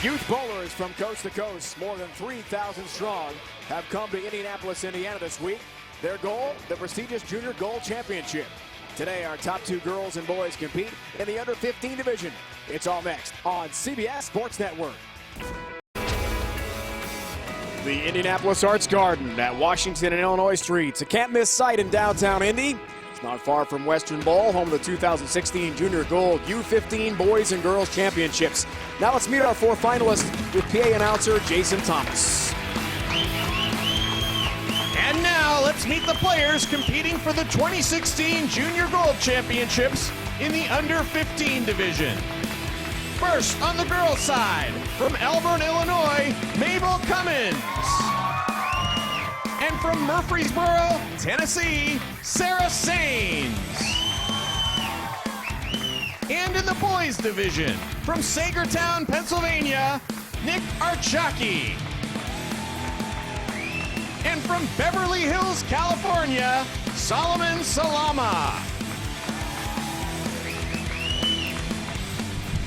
Youth bowlers from coast to coast, more than 3,000 strong, have come to Indianapolis, Indiana this week. Their goal, the prestigious Junior Gold Championship. Today, our top two girls and boys compete in the under-15 division. It's all next on CBS Sports Network. The Indianapolis Arts Garden at Washington and Illinois Streets, a can't-miss sight in downtown Indy. It's not far from Western Bowl, home of the 2016 Junior Gold U15 Boys and Girls Championships. Now let's meet our four finalists with PA announcer Jason Thomas. And now let's meet the players competing for the 2016 Junior Gold Championships in the under-15 division. First on the girls' side, from Elburn, Illinois, Mabel Cummins. And from Murfreesboro, Tennessee, Sarah Saines. And in the boys' division, from Sagertown, Pennsylvania, Nick Archaki. And from Beverly Hills, California, Solomon Salama.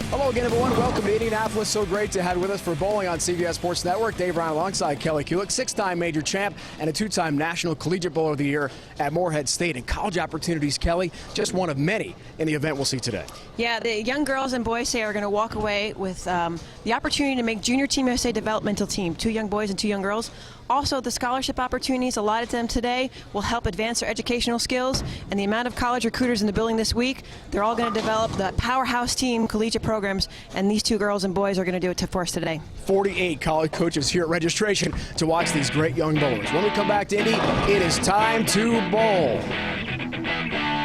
Hello again, everyone. Welcome to Indianapolis. So great to have you with us for bowling on CBS Sports Network. Dave Ryan alongside Kelly Kulick, six-time major champ and a two-time National Collegiate Bowler of the Year at Morehead State. And college opportunities, Kelly, just one of many in the event we'll see today. Yeah, the young girls and boys say are going to walk away with the opportunity to make Junior Team USA developmental team, two young boys and two young girls. Also, the scholarship opportunities allotted to them today will help advance their educational skills, and the amount of college recruiters in the building this week, they're all going to develop the powerhouse team collegiate programs, and these two girls and boys are going to do it for us today. 48 college coaches here at registration to watch these great young bowlers. When we come back to Indy, it is time to bowl.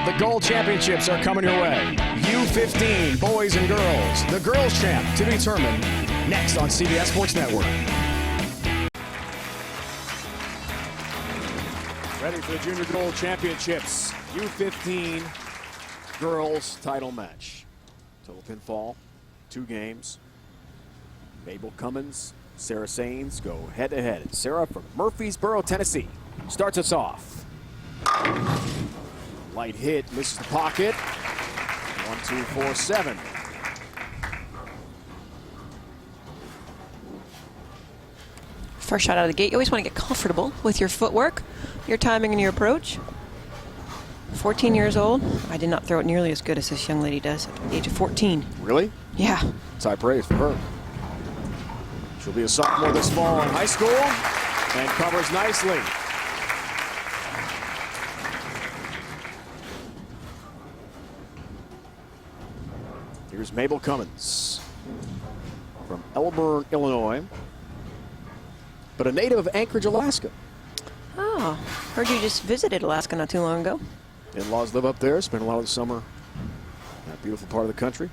The Gold Championships are coming your way. U15, boys and girls. The girls champ to be determined next on CBS Sports Network. Ready for the Junior Gold Championships. U15 girls title match. Total pinfall, 2 games. Mabel Cummins, Sarah Saines go head-to-head. Sarah from Murfreesboro, Tennessee starts us off. Light hit, misses the pocket. 1, 2, 4, 7. First shot out of the gate, you always want to get comfortable with your footwork, your timing, and your approach. 14 years old. I did not throw it nearly as good as this young lady does at the age of 14. Really? Yeah. It's high praise for her. She'll be a sophomore this fall in high school and covers nicely. Here's Mabel Cummins from Elburn, Illinois, but a native of Anchorage, Alaska. Oh, heard you just visited Alaska not too long ago. In-laws live up there, spend a lot of the summer in that beautiful part of the country.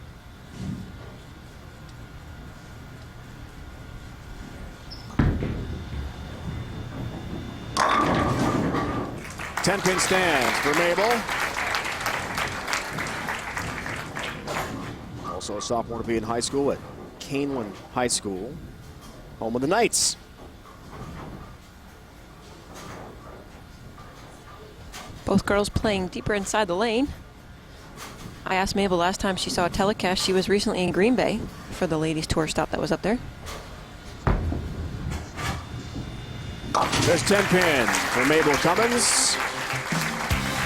Ten-pin stands for Mabel. Also a sophomore to be in high school at Canelan High School, home of the Knights. Both girls playing deeper inside the lane. I asked Mabel last time she saw a telecast. She was recently in Green Bay for the ladies tour stop that was up there. There's 10 pin for Mabel Cummins.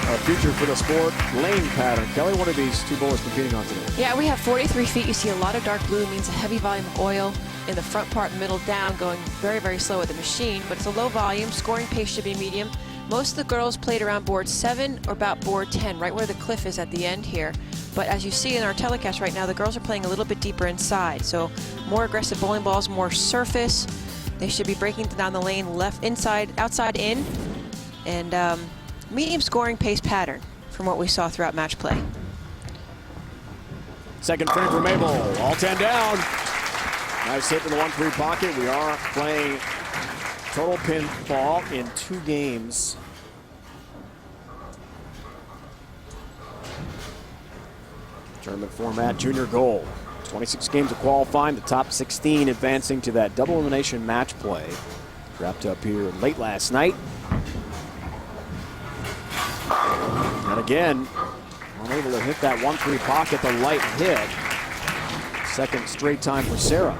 A future for the sport, lane pattern. Kelly, what are these two bowlers competing on today? Yeah, we have 43 feet. You see a lot of dark blue, means a heavy volume of oil in the front part, middle down, going very, very slow with the machine, but it's a low volume. Scoring pace should be medium. Most of the girls played around board 7 or about board 10, right where the cliff is at the end here. But as you see in our telecast right now, the girls are playing a little bit deeper inside. So more aggressive bowling balls, more surface. They should be breaking down the lane left, inside, outside, in. And medium scoring pace pattern from what we saw throughout match play. Second frame for Mabel, all 10 down. Nice hit in the 1-3 pocket. We are playing total pinfall in 2 games. Tournament format, Junior Gold. 26 games of qualifying, the top 16 advancing to that double elimination match play. Wrapped up here late last night. And again, unable to hit that 1-3 pocket, the light hit. Second straight time for Sarah.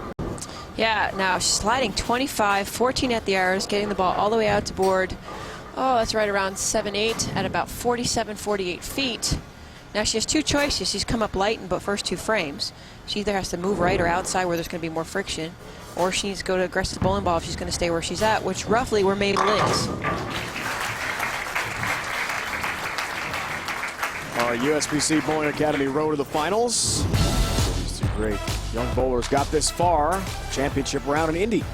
Yeah, now sliding 25, 14 at the arrows, getting the ball all the way out to board. Oh, that's right around 7-8 at about 47, 48 feet. Now she has two choices. She's come up light in the first two frames. She either has to move right or outside where there's going to be more friction, or she needs to go to aggressive bowling ball if she's going to stay where she's at, which roughly where Mabel is. Our USBC Bowling Academy road to the finals. These two great young bowlers got this far. Championship round in Indy.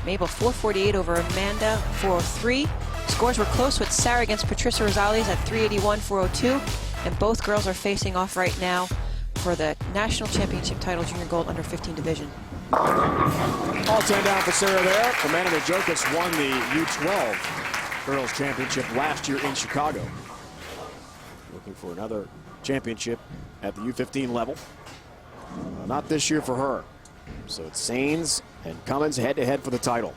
Mabel 448 over Amanda 403. Scores were close with Sarah against Patricia Rosales at 381, 402. And both girls are facing off right now for the national championship title, junior gold under 15 division. All 10 down for Sarah there. Amanda Jokic won the U12 girls championship last year in Chicago. Looking for another championship at the U15 level. Not this year for her. So it's Sains and Cummins head-to-head for the title.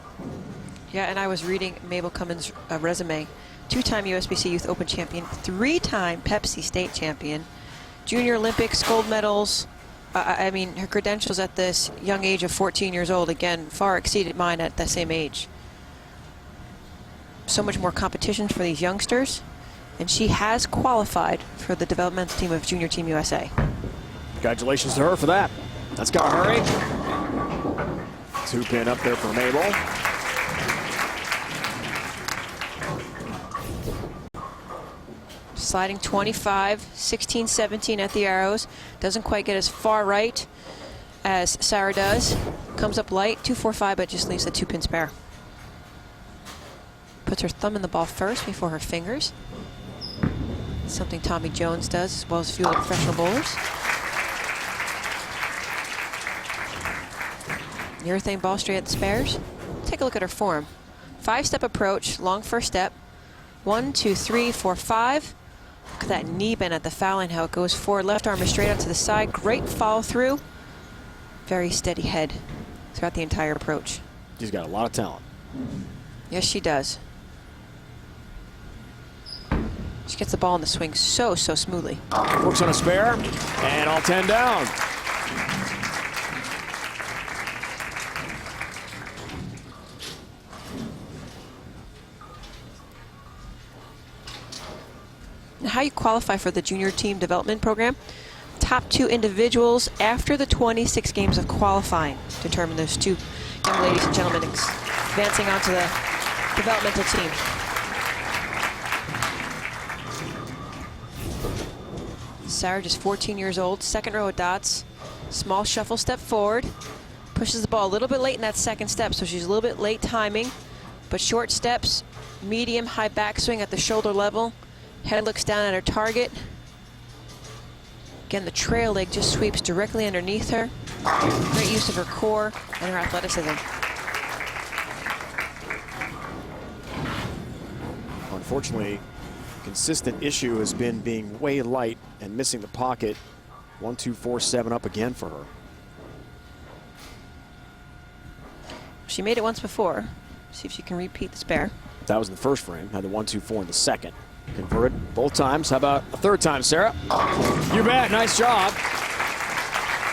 Yeah, and I was reading Mabel Cummins' resume. Two-time USBC Youth Open champion, three-time Pepsi State champion, Junior Olympics gold medals. I mean, her credentials at this young age of 14 years old, again, far exceeded mine at the same age. So much more competition for these youngsters, and she has qualified for the developmental team of Junior Team USA. Congratulations to her for that. Let's go, hurry. Two pin up there for Mabel. Sliding 25, 16, 17 at the arrows. Doesn't quite get as far right as Sarah does. Comes up light, 245, but just leaves a two-pin spare. Puts her thumb in the ball first before her fingers. Something Tommy Jones does, as well as a few of the professional bowlers. Urethane ball straight at the spares. Take a look at her form. 5-step approach, long first step. 1, 2, 3, 4, 5. Look at that knee bend at the foul line, how it goes forward. Left arm is straight out to the side. Great follow through. Very steady head throughout the entire approach. She's got a lot of talent. Yes, she does. She gets the ball in the swing so smoothly. Works on a spare, and all 10 down. How you qualify for the junior team development program. Top 2 individuals after the 26 games of qualifying determine those two young ladies and gentlemen advancing onto the developmental team. Sarah, just 14 years old, second row of dots. Small shuffle step forward. Pushes the ball a little bit late in that second step, so she's a little bit late timing. But short steps, medium, high backswing at the shoulder level. Head looks down at her target. Again, the trail leg just sweeps directly underneath her. Great use of her core and her athleticism. Unfortunately, consistent issue has been being way light and missing the pocket. 1, 2, 4, 7 up again for her. She made it once before. See if she can repeat the spare. That was in the first frame. Had the 1, 2, 4 in the second. Converted both times. How about a third time, Sarah? You bet. Nice job.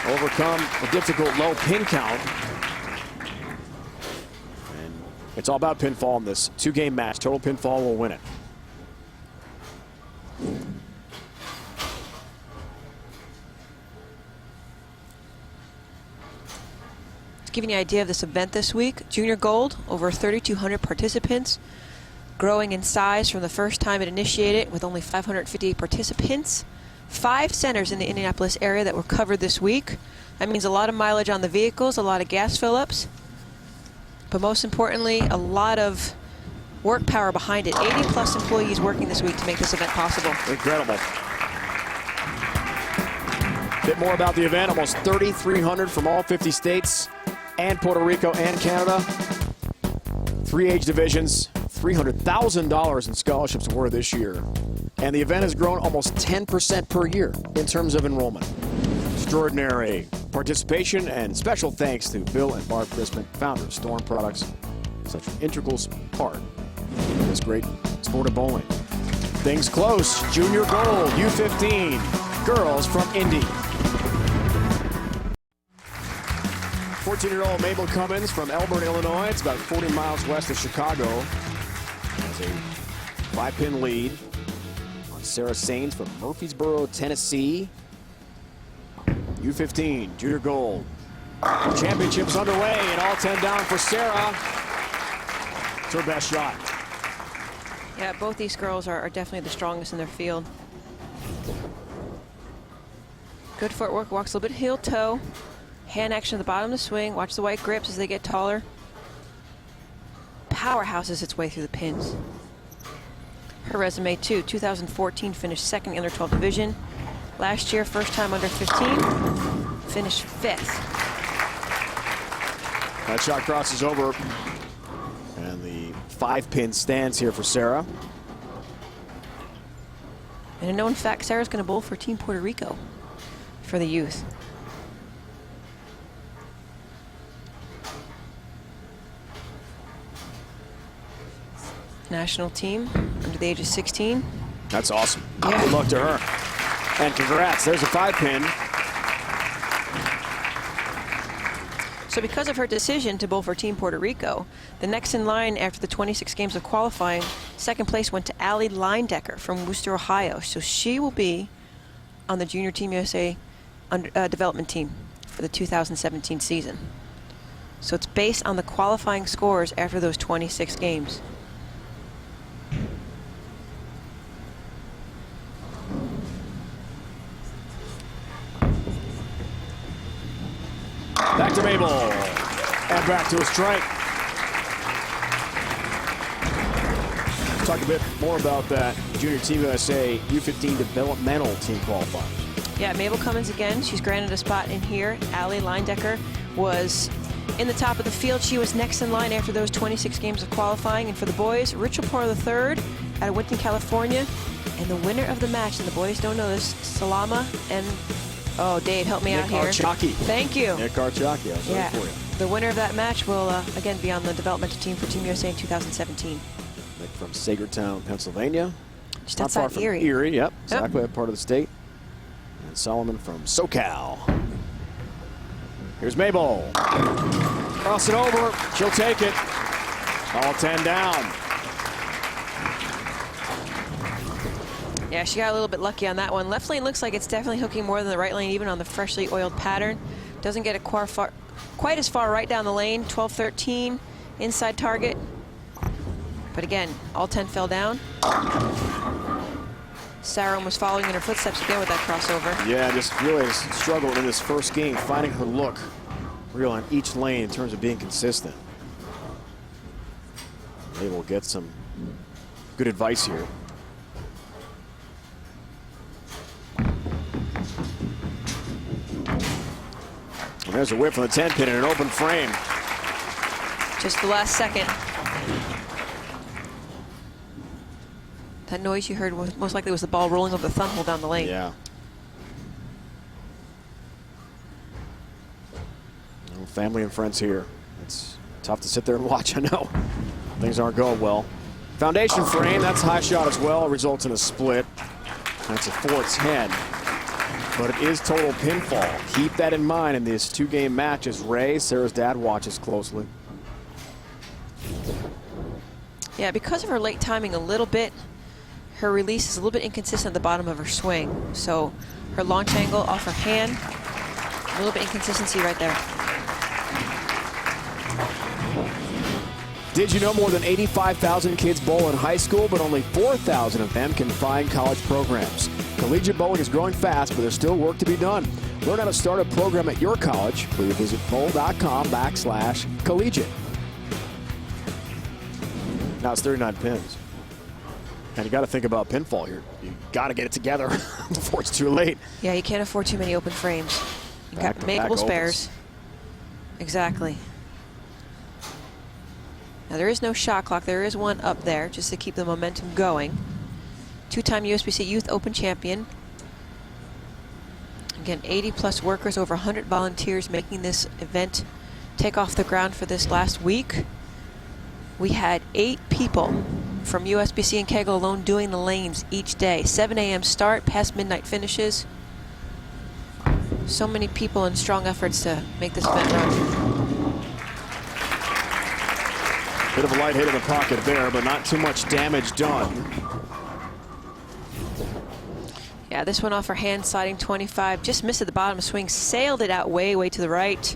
Overcome a difficult low pin count. And it's all about pinfall in this 2-game match. Total pinfall will win it. To give you an idea of this event this week, Junior Gold, over 3,200 participants, growing in size from the first time it initiated with only 558 participants. 5 centers in the Indianapolis area that were covered this week. That means a lot of mileage on the vehicles, a lot of gas fill-ups, but most importantly, a lot of work power behind it. 80+ employees working this week to make this event possible. Incredible. A bit more about the event. Almost 3,300 from all 50 states and Puerto Rico and Canada. 3 age divisions. $300,000 in scholarships awarded this year. And the event has grown almost 10% per year in terms of enrollment. Extraordinary participation, and special thanks to Bill and Barb Crispin, founders of Storm Products, such an integral part of this great sport of bowling. Things close. Junior Gold, U15, girls from Indy. 14-year-old Mabel Cummins from Elburn, Illinois. It's about 40 miles west of Chicago. Has a 5-pin lead on Sarah Saines from Murfreesboro, Tennessee. U15 junior gold. Championship's underway and all 10 down for Sarah. It's her best shot. Yeah, both these girls are definitely the strongest in their field. Good footwork, walks a little bit heel toe. Hand action at the bottom of the swing. Watch the white grips as they get taller. Powerhouses its way through the pins. Her resume too, 2014 finished second in under 12 division. Last year, first time under 15, finished 5th. That shot crosses over, and the 5-pin stands here for Sarah. And a known fact, Sarah's going to bowl for Team Puerto Rico for the youth. National team under the age of 16. That's awesome. Yeah. Good luck to her. And congrats, there's a 5-pin. So because of her decision to bowl for Team Puerto Rico, the next in line after the 26 games of qualifying, second place went to Allie Leindecker from Worcester, Ohio. So she will be on the Junior Team USA development team for the 2017 season. So it's based on the qualifying scores after those 26 games. Back to Mabel. And back to a strike. Talk a bit more about that Junior Team USA U15 developmental team qualifiers. Yeah, Mabel Cummins again. She's granted a spot in here. Allie Leindecker was in the top of the field. She was next in line after those 26 games of qualifying. And for the boys, Rich Lepore III out of Winton, California. And the winner of the match, and the boys don't know this, Salama and, oh, Dave, help me out here. Archaki. Thank you. Nick Archaki, I was Yeah, for you. the winner of that match will, again, be on the developmental team for Team USA in 2017. Nick from Sagertown, Pennsylvania. Just Not far outside from Erie. Erie, yep, exactly, that part of the state. And Solomon from SoCal. Here's Mabel. Cross it over, she'll take it. All 10 down. Yeah, she got a little bit lucky on that one. Left lane looks like it's definitely hooking more than the right lane, even on the freshly oiled pattern. Doesn't get it quite as far right down the lane. 12-13, inside target. But again, all 10 fell down. Sarah was following in her footsteps again with that crossover. Yeah, just really struggled in this first game, finding her look real on each lane in terms of being consistent. Maybe we'll get some good advice here. And there's a whip from the 10-pin in an open frame. Just the last second. That noise you heard was most likely was the ball rolling over the thumb hole down the lane. Yeah. No family and friends here. It's tough to sit there and watch, I know. Things aren't going well. Foundation frame, that's a high shot as well. It results in a split. That's a 4-10. But it is total pinfall. Keep that in mind in this 2-game match as Ray, Sarah's dad, watches closely. Yeah, because of her late timing a little bit, her release is a little bit inconsistent at the bottom of her swing. So her launch angle off her hand, a little bit inconsistency right there. Did you know more than 85,000 kids bowl in high school, but only 4,000 of them can find college programs? Collegiate bowling is growing fast, but there's still work to be done. Learn how to start a program at your college. Please visit bowl.com/collegiate. Now it's 39 pins. And you got to think about pinfall here. You got to get it together before it's too late. Yeah, you can't afford too many open frames. You got makeable spares. Exactly. Now there is no shot clock. There is one up there just to keep the momentum going. Two-time USBC Youth Open champion. Again, 80+ workers, over 100 volunteers making this event take off the ground for this last week. We had 8 people from USBC and Kegel alone doing the lanes each day. 7 a.m. start, past midnight finishes. So many people and strong efforts to make this event run. Bit of a light hit in the pocket there, but not too much damage done. Yeah, this one off her hand sliding 25. Just missed at the bottom swing. Sailed it out way to the right.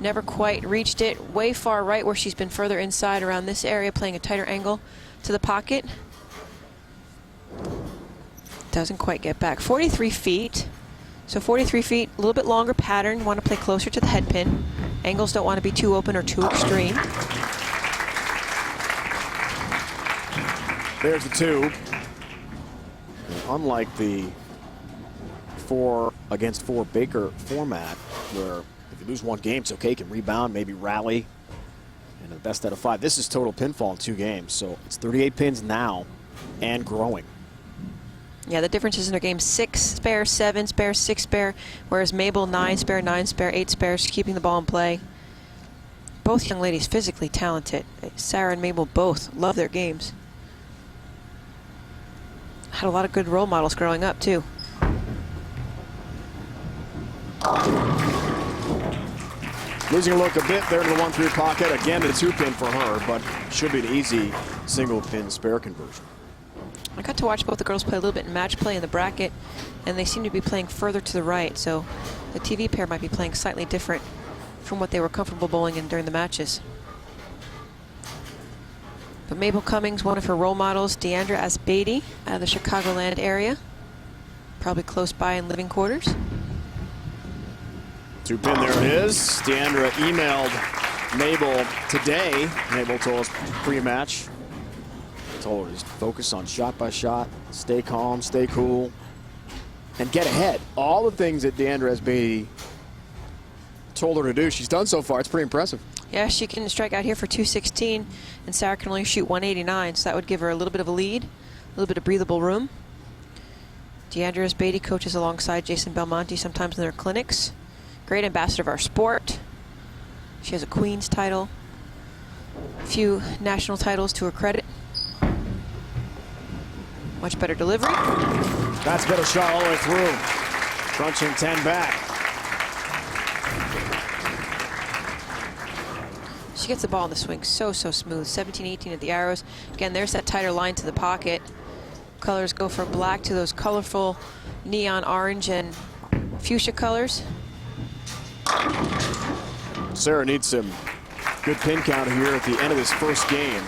Never quite reached it. Way far right where she's been further inside around this area, playing a tighter angle to the pocket. Doesn't quite get back. 43 feet. So 43 feet, a little bit longer pattern. Want to play closer to the head pin. Angles don't want to be too open or too extreme. There's the 2. And unlike the 4 against 4 Baker format, where if you lose one game, it's okay, you can rebound, maybe rally, and the best out of 5. This is total pinfall in 2 games, so it's 38 pins now and growing. Yeah, the difference is in her game 6 spare, 7 spare, 6 spare, whereas Mabel 9 spare, 9 spare, 8 spares, keeping the ball in play. Both young ladies physically talented. Sarah and Mabel both love their games. Had a lot of good role models growing up, too. Losing a look a bit there to the 1-3 pocket. Again, the 2-pin for her, but should be an easy single-pin spare conversion. I got to watch both the girls play a little bit in match play in the bracket, and they seem to be playing further to the right, so the TV pair might be playing slightly different from what they were comfortable bowling in during the matches. But Mabel Cummings, one of her role models, Deandra Asbady, out of the Chicagoland area, probably close by in living quarters. 2-pin, there it is. Deandra emailed Mabel today. Mabel told us pre-match. Told her just focus on shot by shot, stay calm, stay cool, and get ahead. All the things that Deandra Asbady told her to do, she's done so far. It's pretty impressive. Yeah, she can strike out here for 216, and Sarah can only shoot 189, so that would give her a little bit of a lead, a little bit of breathable room. Deandra Asbady coaches alongside Jason Belmonte sometimes in their clinics. Great ambassador of our sport. She has a Queen's title, a few national titles to her credit. Much better delivery. That's a better shot all the way through. Crunching 10 back. She gets the ball in the swing so smooth. 17-18 at the arrows. Again, there's that tighter line to the pocket. Colors go from black to those colorful neon orange and fuchsia colors. Sarah needs some good pin count here at the end of this first game.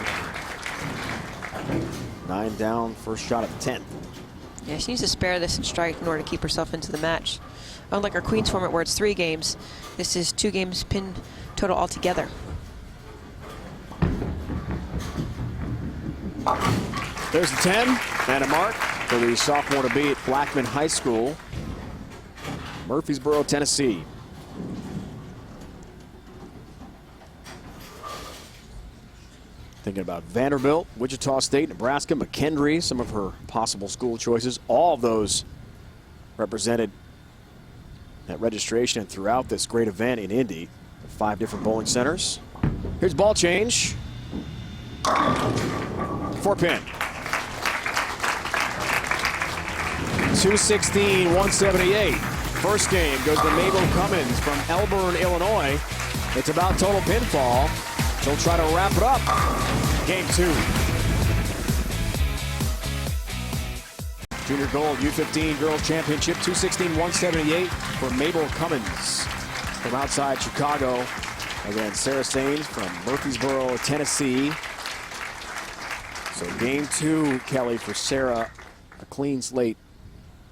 9 down, first shot at 10. Yeah, she needs to spare this and strike in order to keep herself into the match. Unlike our Queen's format where it's 3 games, this is 2 games pin total altogether. There's the 10 and a mark for the sophomore to beat Blackman High School, Murfreesboro, Tennessee. Thinking about Vanderbilt, Wichita State, Nebraska, McKendree, some of her possible school choices. All of those represented at registration and throughout this great event in Indy. 5 different bowling centers. Here's ball change. 4-pin. 216, 178. First game goes to Mabel Cummins from Elburn, Illinois. It's about total pinfall. She'll try to wrap it up. Game 2. Junior Gold U15 Girls Championship, 216-178 for Mabel Cummins from outside Chicago against Sarah Staines from Murfreesboro, Tennessee. So game 2, Kelly, for Sarah, a clean slate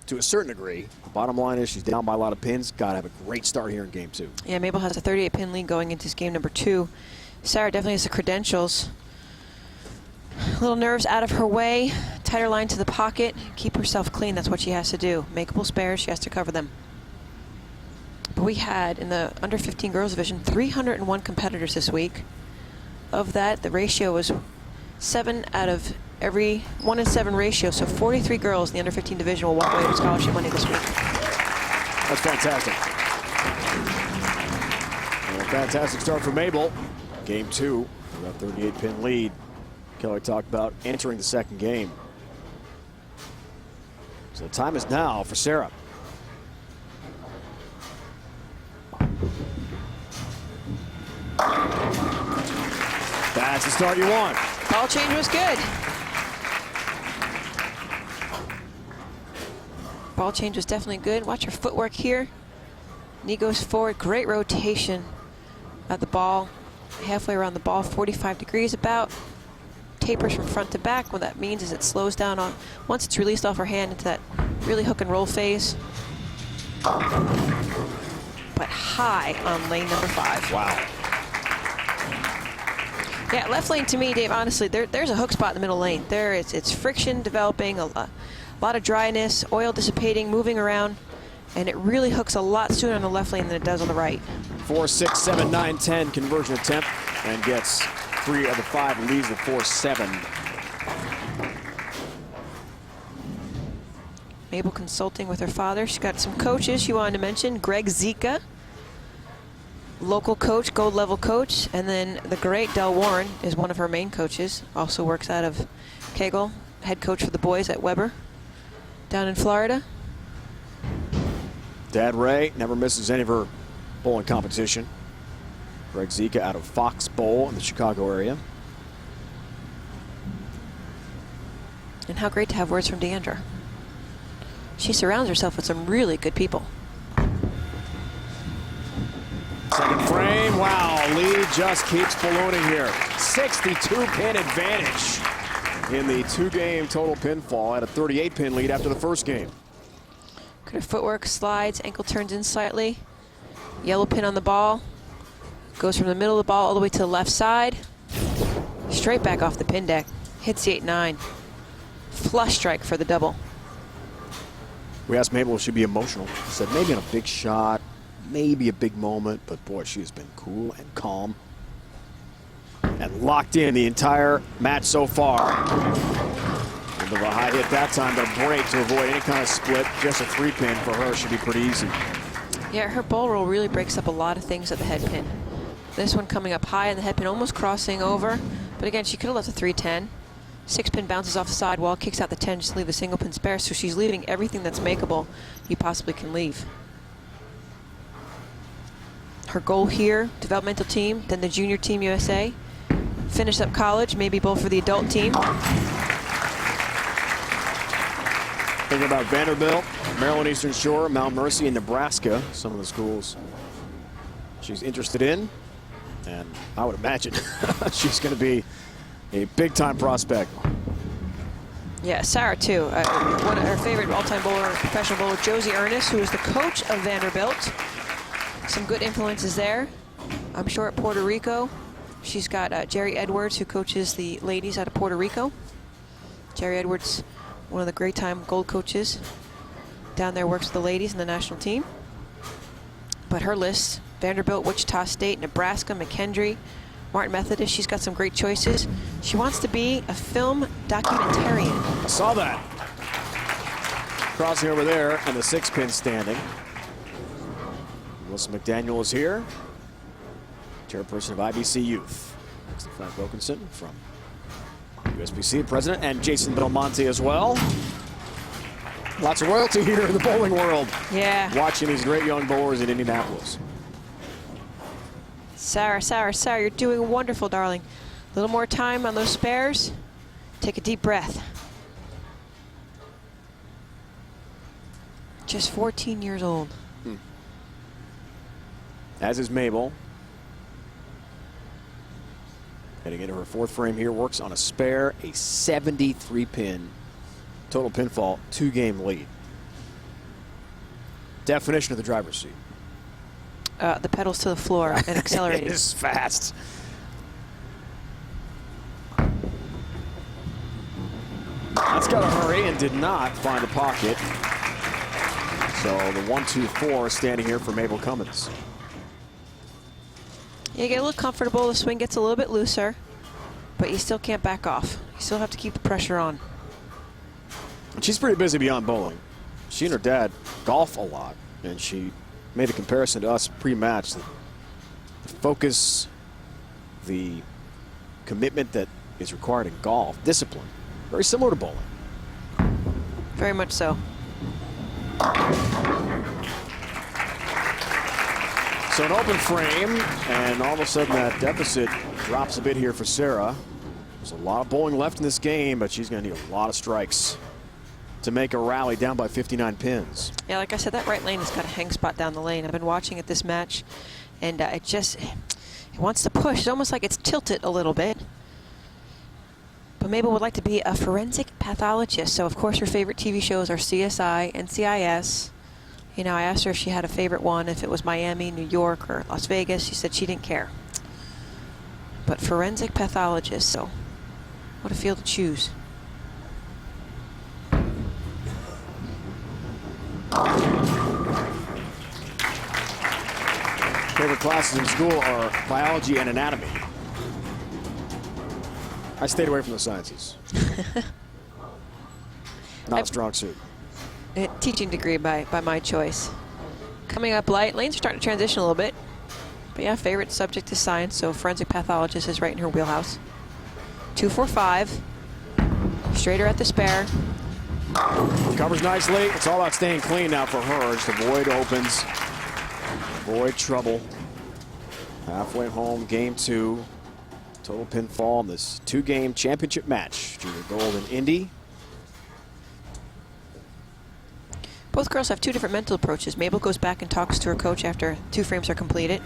to a certain degree. The bottom line is she's down by a lot of pins. Got to have a great start here in game 2. Yeah, Mabel has a 38-pin lead going into this game number 2. Sarah definitely has the credentials. A little nerves out of her way. Tighter line to the pocket. Keep herself clean. That's what she has to do. Makeable spares. She has to cover them. But we had, in the under 15 girls division, 301 competitors this week. Of that, the ratio was 7 out of every 1 in 7 ratio. So 43 girls in the under 15 division will walk away with scholarship money this week. That's fantastic. And a fantastic start for Mabel. Game 2, with that 38-pin lead. Kelly talked about entering the second game. So the time is now for Sarah. That's the start you want. Ball change was good. Ball change was definitely good. Watch her footwork here. Knee goes forward. Great rotation of the ball. Halfway around the ball, 45 degrees about. Tapers from front to back. What that means is it slows down on once it's released off her hand into that really hook and roll phase. But high on lane number 5. Wow. Yeah, left lane to me, Dave, honestly, there's a hook spot in the middle lane. It's friction developing, a lot of dryness, oil dissipating, moving around, and it really hooks a lot sooner on the left lane than it does on the right. 4, 6, 7, 9, 10 conversion attempt, and gets 3 of the 5 and leads the 4-7. Mabel consulting with her father. She's got some coaches she wanted to mention. Greg Zika, local coach, gold level coach, and then the great Del Warren is one of her main coaches. Also works out of Kegel, head coach for the boys at Weber down in Florida. Dad Ray never misses any of her bowling competition. Greg Zika out of Fox Bowl in the Chicago area. And how great to have words from Deandra. She surrounds herself with some really good people. Second frame, wow, lead just keeps ballooning here. 62-pin advantage in the 2-game total pinfall at a 38-pin lead after the first game. Good her footwork, slides, ankle turns in slightly. Yellow pin on the ball. Goes from the middle of the ball all the way to the left side. Straight back off the pin deck. Hits the 8-9. Flush strike for the double. We asked Mabel if she'd be emotional. She said maybe on a big shot, maybe a big moment, but boy, she has been cool and calm and locked in the entire match so far. A bit of a high hit that time, but a break to avoid any kind of split. Just a 3-pin for her should be pretty easy. Yeah, her ball roll really breaks up a lot of things at the head pin. This one coming up high on the head pin, almost crossing over. But again, she could have left a 3-10. 6-pin bounces off the sidewall, kicks out the 10 just to leave a single pin spare. So she's leaving everything that's makeable you possibly can leave. Her goal here, developmental team, then the junior team USA. Finish up college, maybe both for the adult team. Thinking about Vanderbilt, Maryland Eastern Shore, Mount Mercy, and Nebraska, some of the schools she's interested in. And I would imagine she's going to be a big-time prospect. Yeah, Sarah too. One of her favorite all-time bowler, professional bowler, Josie Ernest, who is the coach of Vanderbilt. Some good influences there. I'm sure at Puerto Rico, she's got Jerry Edwards, who coaches the ladies out of Puerto Rico. Jerry Edwards, one of the great time gold coaches down there, works with the ladies in the national team. But her list, Vanderbilt, Wichita State, Nebraska, McKendree, Martin Methodist, she's got some great choices. She wants to be a film documentarian. I saw that. Crossing over there and the 6-pin standing. Melissa McDaniel is here, chairperson of IBC Youth. Next to Frank Wilkinson from USBC, president, and Jason Belmonte as well. Lots of royalty here in the bowling world. Yeah. Watching these great young bowlers in Indianapolis. Sarah, you're doing wonderful, darling. A little more time on those spares. Take a deep breath. Just 14 years old. As is Mabel. Heading into her 4th frame here, works on a spare, a 73-pin total pinfall, 2-game lead. Definition of the driver's seat. The pedals to the floor and accelerating. It is fast. That's got to hurry and did not find a pocket. So the 1-2-4 standing here for Mabel Cummins. You get a little comfortable, the swing gets a little bit looser, but you still can't back off. You still have to keep the pressure on. And she's pretty busy beyond bowling. She and her dad golf a lot, and she made a comparison to us pre-match. The focus, the commitment that is required in golf, discipline, very similar to bowling. Very much so. So an open frame, and all of a sudden that deficit drops a bit here for Sarah. There's a lot of bowling left in this game, but she's going to need a lot of strikes to make a rally down by 59 pins. Yeah, like I said, that right lane has got a hang spot down the lane. I've been watching it this match, and it wants to push. It's almost like it's tilted a little bit. But Mabel would like to be a forensic pathologist, so of course her favorite TV shows are CSI and NCIS. You know, I asked her if she had a favorite one, if it was Miami, New York, or Las Vegas. She said she didn't care. But forensic pathologist, so what a field to choose. Favorite classes in school are biology and anatomy. I stayed away from the sciences. Not a strong suit. A teaching degree by my choice. Coming up light, lanes are starting to transition a little bit. But yeah, favorite subject is science, so forensic pathologist is right in her wheelhouse. 2-4-5. Straighter at the spare. Covers nicely. It's all about staying clean now for her. Just avoid opens. Avoid trouble. Halfway home, game 2. Total pinfall in this 2-game championship match. Junior Gold and Indy. Both girls have 2 different mental approaches. Mabel goes back and talks to her coach after 2 frames are completed.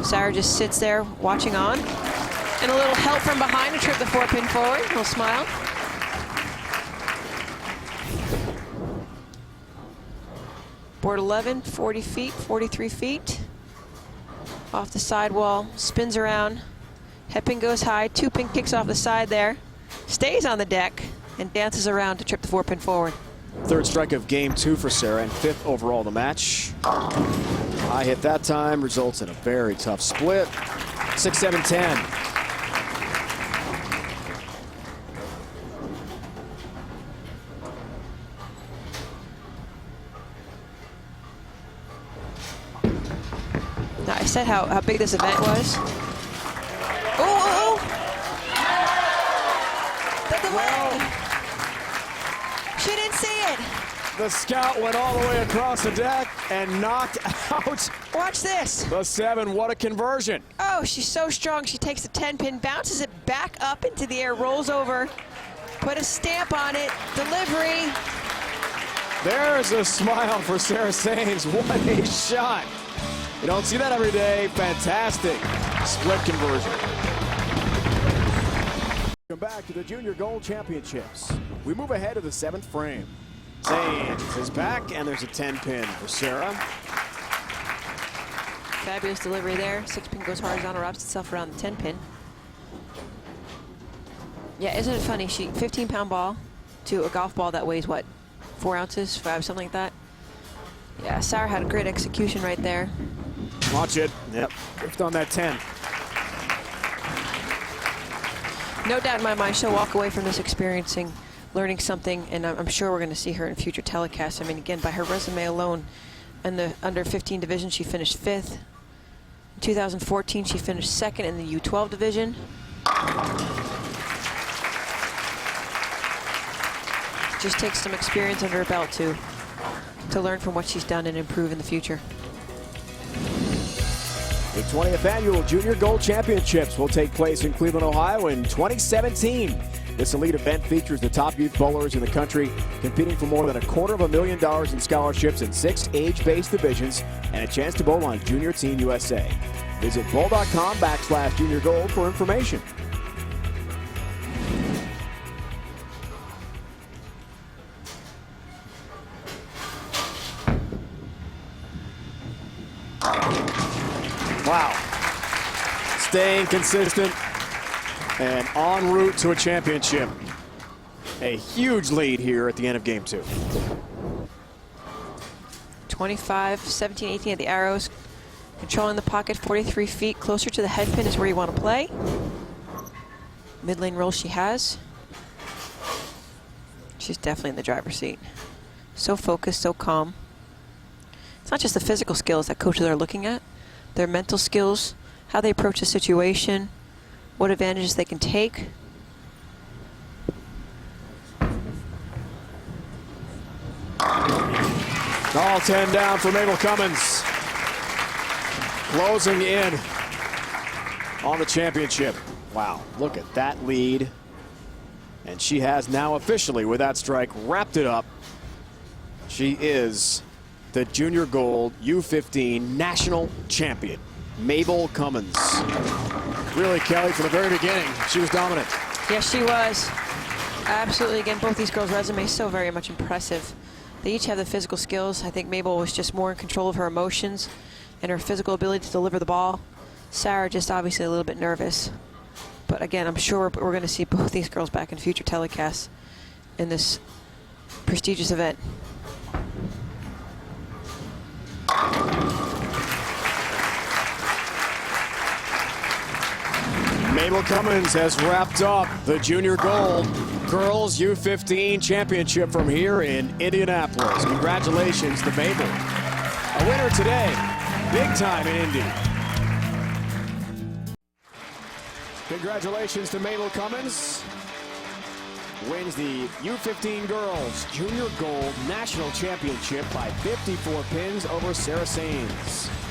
Sarah just sits there watching on. And a little help from behind to trip the 4-pin forward. A little smile. Board 11, 40 feet, 43 feet. Off the sidewall, spins around. Headpin goes high, 2-pin kicks off the side there. Stays on the deck and dances around to trip the 4-pin forward. Third strike of game 2 for Sarah and 5th overall in the match. High hit that time, results in a very tough split. 6-7-10. Now, I said how big this event was. Oh! The delay! She didn't see it. The scout went all the way across the deck and knocked out. Watch this. The 7. What a conversion. Oh, she's so strong. She takes the 10-pin, bounces it back up into the air, rolls over, put a stamp on it, delivery. There's a smile for Sarah Sains. What a shot. You don't see that every day. Fantastic split conversion. Welcome back to the Junior Gold Championships. We move ahead to the 7th frame. Sains is back, and there's a 10-pin for Sarah. Fabulous delivery there. 6-pin goes horizontal, wraps itself around the 10-pin. Yeah, isn't it funny? 15-pound ball to a golf ball that weighs, what, 4 ounces, 5, something like that? Yeah, Sarah had a great execution right there. Watch it. Yep, drift on that 10. No doubt in my mind she'll walk away from this learning something, and I'm sure we're going to see her in future telecasts. I mean, again, by her resume alone, in the under 15 division, she finished 5th. In 2014, she finished 2nd in the U12 division. Just takes some experience under her belt to learn from what she's done and improve in the future. The 20th Annual Junior Gold Championships will take place in Cleveland, Ohio in 2017. This elite event features the top youth bowlers in the country, competing for more than $250,000 in scholarships in 6 age-based divisions and a chance to bowl on Junior Team USA. Visit bowl.com/Junior Gold for information. Wow. Staying consistent and en route to a championship. A huge lead here at the end of game 2. 25, 17, 18 at the arrows. Controlling the pocket, 43 feet. Closer to the head pin is where you want to play. Mid lane roll she has. She's definitely in the driver's seat. So focused, so calm. It's not just the physical skills that coaches are looking at. Their mental skills, how they approach the situation, what advantages they can take. All 10 down for Mabel Cummins. closing in on the championship. Wow, look at that lead. And she has now officially, with that strike, wrapped it up. She is the junior gold U15 national champion, Mabel Cummins. Really, Kelly, from the very beginning, she was dominant. Yes, she was. Absolutely. Again, both these girls' resumes so very much impressive. They each have the physical skills. I think Mabel was just more in control of her emotions and her physical ability to deliver the ball. Sarah just obviously a little bit nervous. But again, I'm sure we're going to see both these girls back in future telecasts in this prestigious event. Mabel Cummins has wrapped up the junior gold girls U15 championship from here in Indianapolis. Congratulations to Mabel. A winner today, big time in Indy. Congratulations to Mabel Cummins. Wins the U15 girls junior gold national championship by 54 pins over Sarah Saines.